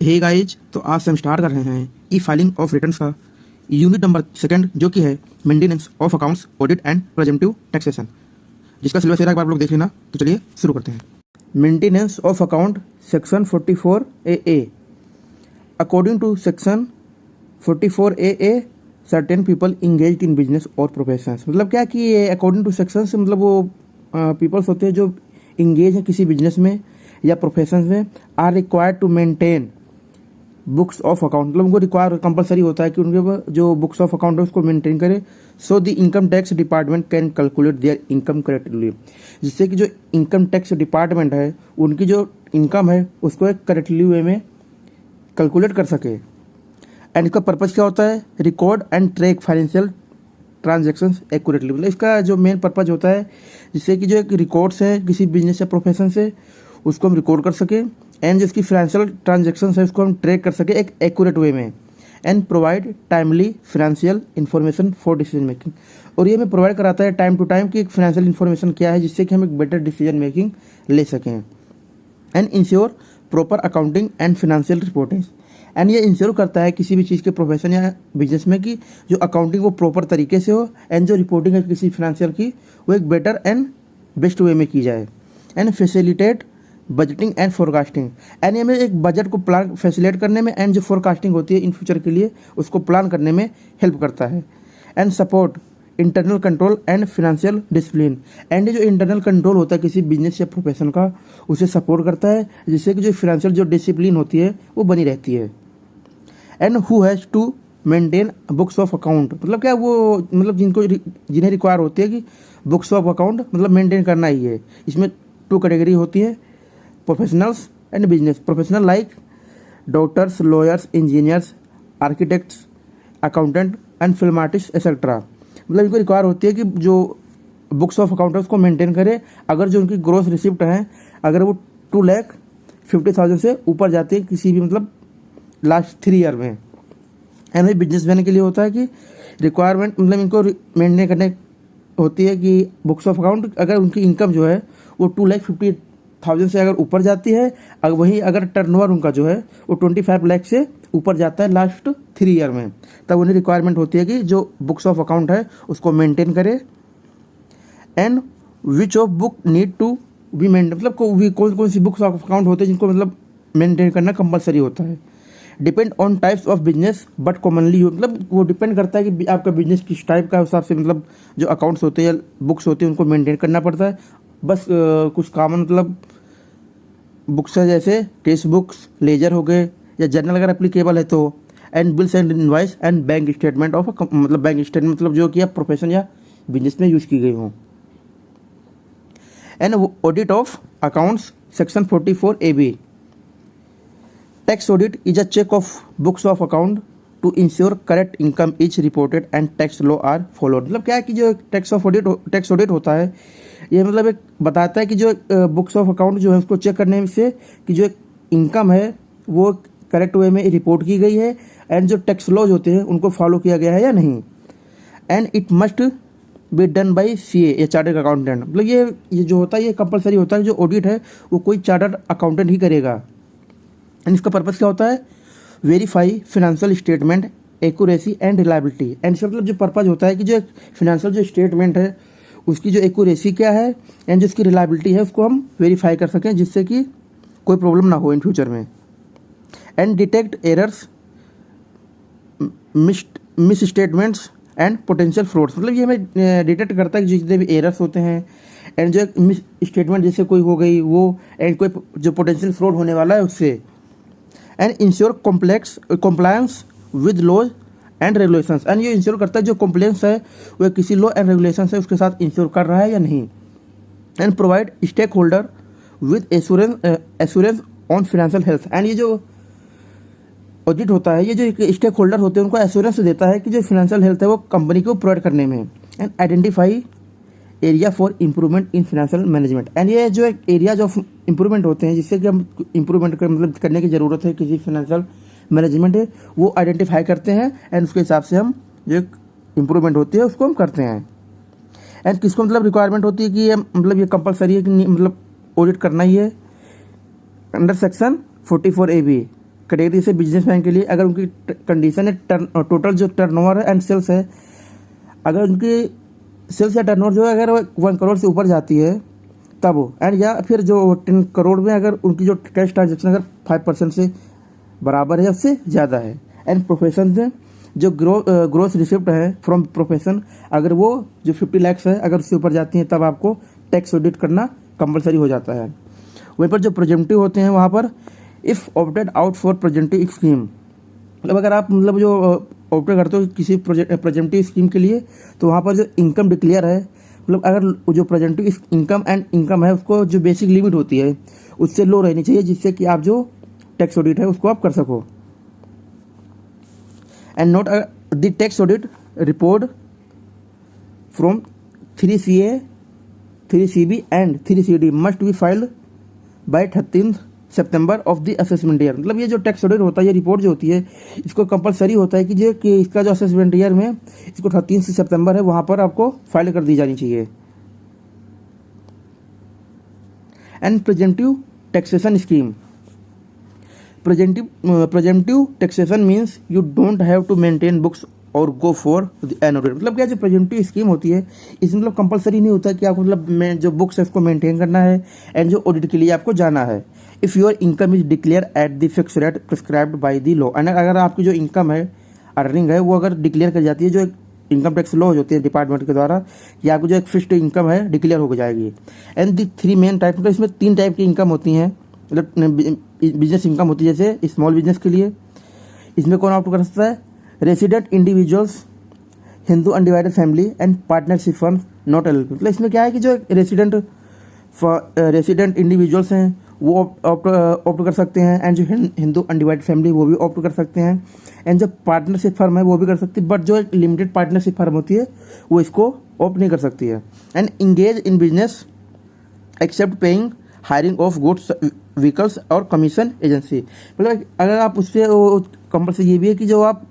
Hey guys, तो आज से हम स्टार्ट कर रहे हैं ई फाइलिंग ऑफ रिटर्न्स का यूनिट नंबर सेकंड, जो कि है maintenance of accounts, audit and presumptive taxation, जिसका सिलेबस एक बार लोग देख लेना। तो चलिए शुरू करते हैं। Maintenance of account section 44AA। According to section 44AA certain people engaged in business और प्रोफेशंस। मतलब क्या कि ये अकॉर्डिंग टू सेक्शन से मतलब वो पीपल्स होते हैं जो इंगेज हैं किसी बिजनेस में या प्रोफेशन में, are required to maintain books of account. मतलब उनको रिक्वायर कंपलसरी होता है कि उनके जो बुक्स ऑफ अकाउंट है उसको मेंटेन करे, so the income tax department can calculate their income correctly. जिससे कि जो इनकम टैक्स डिपार्टमेंट है उनकी जो इनकम है उसको एक करेक्टली वे में कैलकुलेट कर सके। एंड इसका पर्पज़ क्या होता है? Record and track financial transactions accurately. मतलब इसका जो मेन पर्पज़ होता है जिससे कि जो एक रिकॉर्ड्स है किसी बिजनेस या प्रोफेशन से उसको हम रिकॉर्ड कर सके, एंड जो इसकी फाइनेंशियल ट्रांजेक्शन है उसको हम ट्रैक कर सके एक एक्यूरेट वे में, and provide timely financial information for decision making. और ये हमें प्रोवाइड कराता है टाइम टू टाइम कि एक फाइनेंशियल इन्फॉर्मेशन क्या है जिससे कि हम एक बेटर डिसीजन मेकिंग ले सकें। And ensure proper accounting and financial reporting. And ये इंश्योर करता है किसी भी चीज़ के प्रोफेशन या बिजनेस में कि जो अकाउंटिंग वो प्रॉपर तरीके से हो, एंड जो रिपोर्टिंग है किसी फाइनेंशियल की वो एक बेटर एंड बेस्ट वे में की जाए। And facilitate budgeting and forecasting. And हमें एक बजट को प्लान फैसिलिटेट करने में, एंड जो फोरकास्टिंग होती है इन फ्यूचर के लिए उसको प्लान करने में हेल्प करता है। And support internal control and financial discipline. And जो इंटरनल कंट्रोल होता है किसी बिजनेस या प्रोफेशन का उसे सपोर्ट करता है, जिससे कि जो फाइनेंशियल जो डिसिप्लिन होती है वो बनी रहती है। And who has to maintain books of account. मतलब क्या वो मतलब जिन्हें रिक्वायर होती है कि बुक्स ऑफ अकाउंट मतलब मेंटेन करना ही है। इसमें 2 कैटेगरी होती है, professionals and business. Professional like doctors, lawyers, engineers, architects, accountant and film artist etcetera. मतलब इनको रिक्वायर होती है कि जो बुक्स ऑफ अकाउंट है उसको मेंटेन करे अगर जो उनकी ग्रोस रिसिप्ट हैं अगर वो 2,50,000 से ऊपर जाती है किसी भी मतलब लास्ट 3 ईयर में। एंड बिजनेस मैन के लिए होता है कि रिक्वायरमेंट मतलब इनको मेंटेन करने होती है कि बुक्स ऑफ अकाउंट अगर उनकी इनकम जो है वो 2,50,000 से अगर ऊपर जाती है, अगर वहीं अगर टर्नओवर उनका जो है वो 25 लाख से ऊपर जाता है लास्ट 3 ईयर में, तब उन्हें रिक्वायरमेंट होती है कि जो बुक्स ऑफ अकाउंट है उसको मेंटेन करे। And which of book need to be maintain. मतलब कौन कौन सी बुक्स ऑफ अकाउंट होते हैं जिनको मतलब मेंटेन करना कंपलसरी होता है। Depend on types of business but commonly use. मतलब वो डिपेंड करता है कि आपका बिजनेस किस टाइप का हिसाब से मतलब जो अकाउंट्स होते हैं या बुक्स होते हैं उनको मेंटेन करना पड़ता है। बस कुछ कॉमन मतलब बुक्स है जैसे केस बुक्स, लेजर हो गए या जर्नल अगर एप्लीकेबल है तो, and bills and invoice and bank statement of मतलब बैंक स्टेटमेंट मतलब जो कि आप प्रोफेशन या बिजनेस में यूज की गई हो। And audit of accounts section 44AB। Tax audit is a check of books of account to ensure correct income is reported and tax law are followed। मतलब क्या है कि जो टैक्स ऑडिट होता है ये मतलब एक बताता है कि जो बुक्स ऑफ अकाउंट जो है उसको चेक करने से कि जो इनकम है वो करेक्ट वे में रिपोर्ट की गई है, एंड जो टैक्स लॉज होते हैं उनको फॉलो किया गया है या नहीं। And it must be done by CA या चार्टर्ड अकाउंटेंट। मतलब ये जो होता है ये कंपलसरी होता है, जो ऑडिट है वो कोई चार्टर्ड अकाउंटेंट ही करेगा। एंड इसका पर्पज़ क्या होता है? Verify financial statement accuracy and reliability. And इसका मतलब जो पर्पज़ होता है कि जो फिनेंशियल जो स्टेटमेंट है उसकी जो एक्यूरेसी क्या है एंड जो उसकी रिलायबिलिटी है उसको हम वेरीफाई कर सकें जिससे कि कोई प्रॉब्लम ना हो इन फ्यूचर में। And detect errors, miss statements and potential frauds. मतलब ये हमें डिटेक्ट करता है कि जितने भी एरर्स होते हैं एंड जो मिस स्टेटमेंट जैसे कोई हो गई वो, एंड कोई जो पोटेंशियल फ्रॉड होने वाला है उससे। And ensure compliance with laws and regulations. And ये इंश्योर करता है जो कॉम्प्लायंस है वो किसी लॉ एंड रेगुलेशन है उसके साथ इंश्योर कर रहा है या नहीं। And provide stake holder with assurance on financial health. And ये जो ऑडिट होता है ये जो स्टेक होल्डर होते हैं उनको एश्योरेंस देता है कि जो फाइनेंशियल हेल्थ है वो कंपनी को प्रोवाइड करने में। And identify area for improvement in financial management. And ये जो एक एरियाज ऑफ इम्प्रूवमेंट होते हैं जिससे कि हम इम्प्रूवमेंट मतलब करने की ज़रूरत है किसी फाइनेंशियल मैनेजमेंट है वो आइडेंटिफाई करते हैं, एंड उसके हिसाब से हम जो इम्प्रूवमेंट होती है उसको हम करते हैं। एंड किसको मतलब रिक्वायरमेंट होती है कि ये मतलब ये कंपलसरी है कि मतलब ऑडिट करना ही है अंडर सेक्शन 44AB। कैटेगरी से बिजनेसमैन के लिए अगर उनकी कंडीशन है टोटल जो टर्नओवर है एंड सेल्स है, अगर उनकी सेल्स या टर्नओवर जो है अगर 1 करोड़ से ऊपर जाती है तब वो, एंड या फिर जो 10 करोड़ में अगर उनकी जो कैश ट्रांजेक्शन अगर 5% से बराबर है या उससे ज़्यादा है। एंड प्रोफेशन में जो ग्रोस रिसिप्ट है फ्रॉम प्रोफेशन, अगर वो जो 50 लाख है अगर उससे ऊपर जाती हैं तब आपको टैक्स ऑडिट करना कंपलसरी हो जाता है। वहीं पर जो प्रेजेंटिव होते हैं वहाँ पर if opted out for प्रेजेंटिव scheme, मतलब अगर आप मतलब जो ऑप्ट करते हो किसी प्रेजेंटिव स्कीम के लिए तो वहाँ पर जो इनकम डिक्लेयर है, मतलब अगर जो प्रेजेंटिव इनकम है उसको जो बेसिक लिमिट होती है उससे लो रहनी चाहिए, जिससे कि आप जो टैक्स ऑडिट है उसको आप कर सको। And note the tax audit report from 3CA 3CB and 3CD must be filed by 13 September of the assessment year. मतलब ये जो टैक्स ऑडिट होता है, ये रिपोर्ट जो होती है इसको कंपलसरी होता है कि इसका जो असेसमेंट ईयर में इसको 13 सितंबर है वहाँ पर आपको फाइल कर दी जानी चाहिए। And presumptive taxation scheme, presumptive taxation means you don't have to maintain books और go for the an audit. मतलब क्या जो प्रेजेंटिव स्कीम होती है इसमें मतलब कंपलसरी नहीं होता कि आपको मतलब जो बुक्स है उसको मेंटेन करना है एंड जो ऑडिट के लिए आपको जाना है। If your income is declare at the fix rate prescribed by the law, and अगर आपकी जो इनकम है अर्निंग है वो अगर डिक्लेयर कर जाती है, जो इनकम टैक्स लॉ होती है डिपार्टमेंट के द्वारा कि आपको जो एक फिक्स्ड इनकम है डिक्लेयर हो जाएगी। एंड द 3 मेन टाइप, मतलब इसमें 3 टाइप की इनकम होती हैं, मतलब बिजनेस इनकम होती है जैसे स्मॉल बिजनेस के लिए। इसमें कौन ऑप्ट कर सकता है? Resident individuals, Hindu undivided family and partnership firm not LLP. मतलब इसमें क्या है कि जो रेसिडेंट इंडिविजुअल्स हैं वो ऑप्ट कर सकते हैं, एंड जो हिंदू अनडिवाइडेड फैमिली वो भी ऑप्ट कर सकते हैं, एंड जो पार्टनरशिप फर्म है वो भी कर सकती है, बट जो एक लिमिटेड पार्टनरशिप फर्म होती है वो इसको ऑप्ट नहीं कर सकती है। And engage in business except paying hiring of goods vehicles और कमीशन एजेंसी। मतलब अगर आप उससे कंपल्सरी ये भी है कि जो आप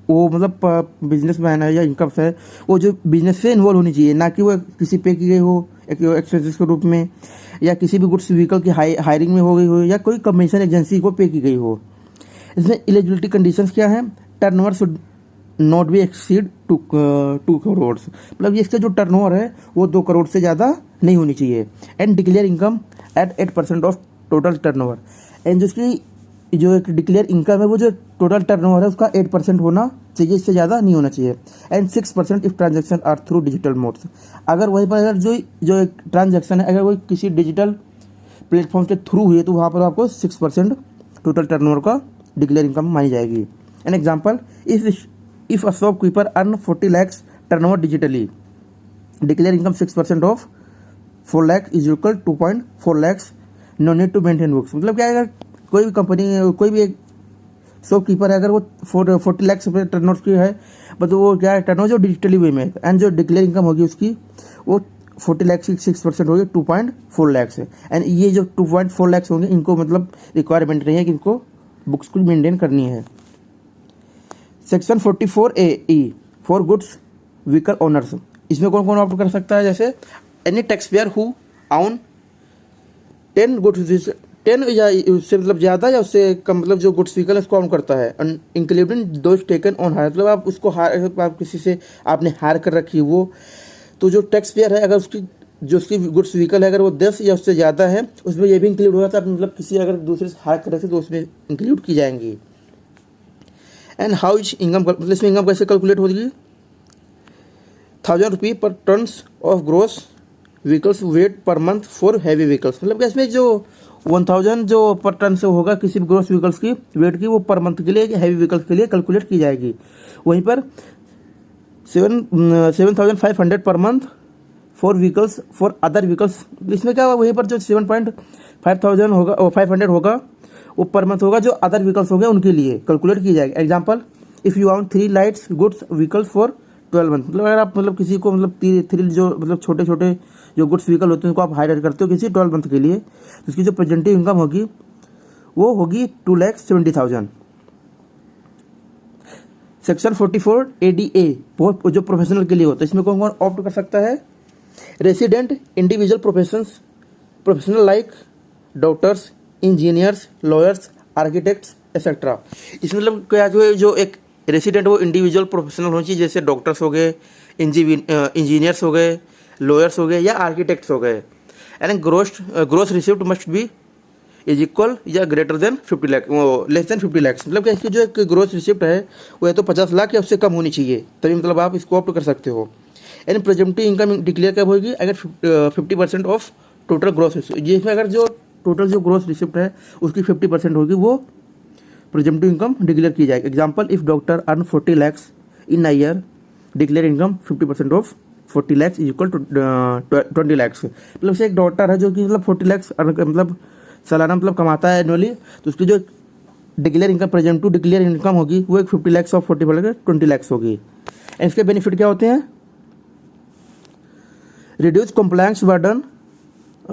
वो मतलब बिजनेस मैन है या इनकम है वो जो बिजनेस से इन्वॉल्व होनी चाहिए, ना कि वो किसी पे की गई हो एक्सपेंसेस के रूप में, या किसी भी गुड्स व्हीकल की हायरिंग में हो गई हो, या कोई कमीशन एजेंसी को पे की गई हो। इसमें एलिजिबिलिटी कंडीशंस क्या है? Turnover should not be exceed 2 crore. मतलब इसका जो टर्नओवर है वो 2 करोड़ से ज़्यादा नहीं होनी चाहिए। And declare income eight 8% of total turnover, and जिसकी जो एक डिक्लेयर इनकम है वो जो टोटल टर्नओवर है उसका 8% होना चाहिए, इससे ज़्यादा नहीं होना चाहिए। And 6% if transaction are through digital modes. अगर वहीं पर अगर जो एक ट्रांजेक्शन है अगर वो किसी डिजिटल प्लेटफॉर्म के थ्रू हुई है तो वहाँ पर आपको 6% टोटल टर्नओवर का डिक्लेयर इनकम मानी जाएगी। An example, if a shopkeeper earn 40 lakh turnover digitally, declare income 6% of 4 lakh is equal 2.4 lakh, no need to maintain books. मतलब क्या है, अगर कोई भी कंपनी कोई भी एक शॉपकीपर है अगर वो 40 लाख रुपये टर्नओवर की है, मतलब वो क्या है टर्नओवर जो डिजिटली वे में, एंड जो डिक्लेयर इनकम होगी उसकी वो 40 लाख की 6% होगी 2.4 लाख से। एंड ये जो 2.4 लाख होंगे इनको मतलब रिक्वायरमेंट नहीं है कि इनको बुक्स को मेंटेन करनी है। Section 44A for goods vehicle owners, इसमें कौन कौन ऑप्ट कर सकता है? जैसे any tax payer who on 10 goods, 10 या उससे मतलब ज़्यादा या उससे कम, मतलब जो गुड्स व्हीकल उसको ऑन करता है, including those taken on hire. मतलब आप उसको आप किसी से आपने हायर कर रखी है वो, तो जो टैक्स पेयर है अगर उसकी गुड्स व्हीकल है अगर वो 10 या उससे ज़्यादा है उसमें ये भी इंक्लूड होगा, तो मतलब किसी अगर दूसरे से हायर कर रखे तो उसमें इंक्लूड की जाएंगी। एंड हाउ इज इनकम, मतलब इसमें इनकम कैसे कैलकुलेट होगी? 1000 रुपये per tons of gross vehicles weight per month for heavy vehicles. मतलब क्या इसमें जो 1000 जो पर टन से होगा किसी भी ग्रोस व्हीकल्स की वेट की वो पर मंथ के लिए हैवी व्हीकल्स के लिए कैलकुलेट की जाएगी। वहीं पर 7500 पर month for vehicles for other vehicles. इसमें क्या होगा, वहीं पर जो 7,500 होगा और 500 होगा वो पर मंथ होगा जो अदर व्हीकल्स हो गए उनके लिए कैलकुलेट की जाएगी। Example, if you on 3 lights goods vehicles for 12 month. मतलब अगर आप मतलब किसी को मतलब 3 जो मतलब छोटे छोटे जो गुड्स व्हीकल होते हैं उनको आप हायर करते हो किसी 12 मंथ के लिए, तो उसकी जो प्रेजेंटिव इनकम होगी वो होगी 2,70,000। सेक्शन 44ADA जो प्रोफेशनल के लिए होता है, इसमें कौन कौन ऑप्ट कर सकता है? Resident individual professional like doctors, engineers, lawyers, architects etcetera. इसमें मतलब क्या जो एक रेसिडेंट वो इंडिविजुअल प्रोफेशनल होना चाहिए, जैसे डॉक्टर्स हो गए, इंजीनियर्स हो गए, लॉयर्स हो गए या आर्किटेक्ट्स हो गए। And gross receipt must be is equal या greater than 50 lakh, less than 50 lakh. मतलब कि इसकी जो एक ग्रोस रिसिप्ट है वो या तो 50 लाख या उससे कम होनी चाहिए, तभी मतलब आप इसको ऑप्ट कर सकते हो। एंड प्रेजेंटिव इनकम डिक्लेयर कब होगी, अगर 50% ऑफ टोटल ग्रोस रिसिप्ट, जिसमें अगर जो टोटल जो ग्रोस रिसिप्ट है उसकी 50% होगी, वो प्रेजेंटिव इनकम डिक्लेयर की जाएगी। Example, if doctor earn 40 lakhs in a year, declare income 50% of 40 lakhs is equal to 20 lakhs। मतलब से एक डॉक्टर है जो कि मतलब 40 lakhs मतलब सालाना मतलब कमाता है एनुअली, तो उसकी जो डिक्लेयर इनकम प्रेजेंटिव डिक्लेयर इनकम होगी वो एक 50 lakhs ऑफ 40 बल्कि 20 lakhs होगी। इसके बेनिफिट क्या होते हैं, reduce compliance burden,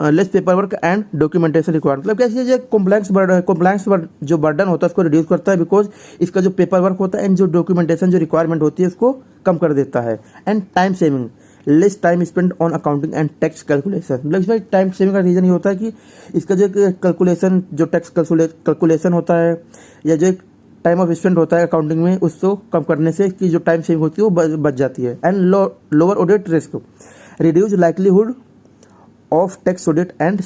less paper work and documentation required. मतलब कैसे जो कॉम्प्लायंस जो बर्डन होता है उसको रिड्यूस करता है, बिकॉज इसका जो पेपर वर्क होता है एंड जो डॉक्यूमेंटेशन जो रिक्वायरमेंट होती है उसको कम कर देता है। And time saving, less time spend on accounting and tax calculation. मतलब इसमें टाइम सेविंग का रीजन ये होता है कि इसका जो कैलकुलेशन जो टैक्स कैलकुलेशन होता है या जो टाइम ऑफ स्पेंड होता है अकाउंटिंग में, उसको कम करने से इसकी जो टाइम सेविंग होती है वो बच जाती है। And lower audit risk, reduce likelihood of tax audit and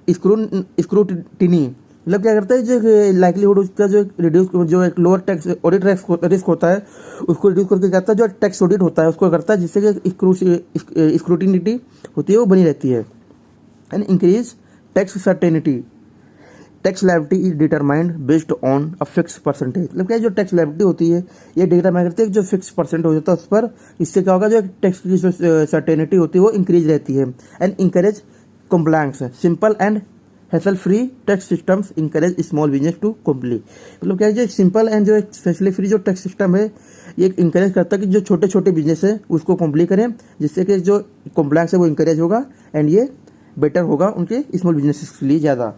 scrutiny. मतलब क्या करता है, जो लाइकलीहुड उसका जो रिड्यूस, जो एक लोअर टैक्स ऑडिट रिस्क होता है उसको रिड्यूस करके करता है, जो टैक्स ऑडिट होता है उसको करता है, जिससे कि स्क्रूटिनिटी होती है वो बनी रहती है। And increase tax certainty, tax liability is determined based on a fix percentage. मतलब क्या जो टैक्स लायबिलिटी होती है ये डिटरमाइन करती है जो फिक्स परसेंट हो जाता है उस पर, इससे क्या होगा जो टैक्स की सर्टेनिटी होती है वो इंक्रीज रहती है। And encourage compliance, simple and hassle free tax systems encourage small business to comply. मतलब क्या है जो सिंपल एंड जो हैसल फ्री जो टैक्स सिस्टम है ये इंकरेज करता है कि जो छोटे छोटे बिजनेस है उसको कॉम्प्ली करें, जिससे कि जो कंप्लायंस है वो इंकरेज होगा एंड ये बेटर होगा उनके स्मॉल बिजनेस के लिए ज़्यादा।